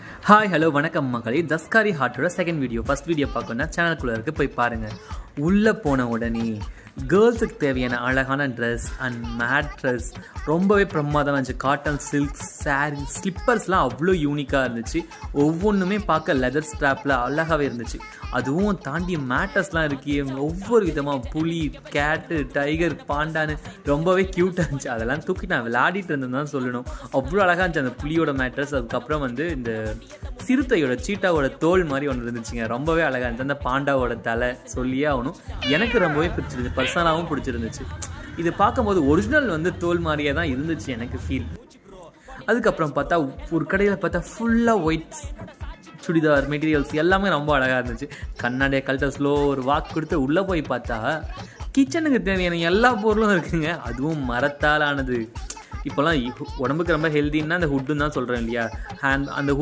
Hi hello வணக்கம் மகளே. தஸ்காரி ஹார்ட்டோட second video. First video பார்க்கணுன்னா சேனலுக்குள்ளே இருக்குது, போய் பாருங்கள். உள்ளே போன உடனே கேர்ள்ஸுக்கு தேவையான அழகான ட்ரெஸ் அண்ட் மேட்ரஸ் ரொம்பவே பிரமாதமாக இருந்துச்சு. காட்டன், சில்க், சாரீ, ஸ்லிப்பர்ஸ்லாம் அவ்வளோ யூனிக்காக இருந்துச்சு. ஒவ்வொன்றுமே பார்க்க லெதர் ஸ்ட்ராப்பில் அழகாகவே இருந்துச்சு. அதுவும் தாண்டி மேட்டர்ஸ்லாம் இருக்கு, ஒவ்வொரு விதமாக புலி, கேட்டு, டைகர், பாண்டான்னு ரொம்பவே க்யூட்டாக இருந்துச்சு. அதெல்லாம் தூக்கி நான் விளையாடிட்டு இருந்தேன்னு தான் சொல்லணும். அவ்வளோ அழகாக இருந்துச்சு அந்த புலியோட மேட்டர்ஸ். அதுக்கப்புறம் இந்த சிறுத்தையோட சீட்டாவோட தோல் மாதிரி ஒன்று இருந்துச்சுங்க, ரொம்பவே அழகாக இருந்துச்சு. அந்த பாண்டாவோட தலை சொல்லியே ஆகணும், எனக்கு ரொம்பவே பிடிச்சிருந்துச்சு, பர்சனலாகவும் பிடிச்சிருந்துச்சு. இது பார்க்கும்போது ஒரிஜினல் தோல் மாதிரியே தான் இருந்துச்சு எனக்கு ஃபீல். அதுக்கப்புறம் பார்த்தா ஒரு கடையில் பார்த்தா ஃபுல்லாக ஒயிட் சுடிதார் மெட்டீரியல்ஸ் எல்லாமே ரொம்ப அழகாக இருந்துச்சு. கண்ணாடியை கழட்ட ஸ்லோ ஒரு வாக் கொடுத்து உள்ளே போய் பார்த்தா கிச்சனுக்கு தேவையான எல்லா பொருளும் இருக்குங்க. அதுவும் மரத்தால் ஆனது. இப்போல்லாம் உடம்புக்கு ரொம்ப ஹெல்தின்னா அந்த ஹுட்டுன்னு தான் சொல்கிறேன் இல்லையா. அந்த ஹுட்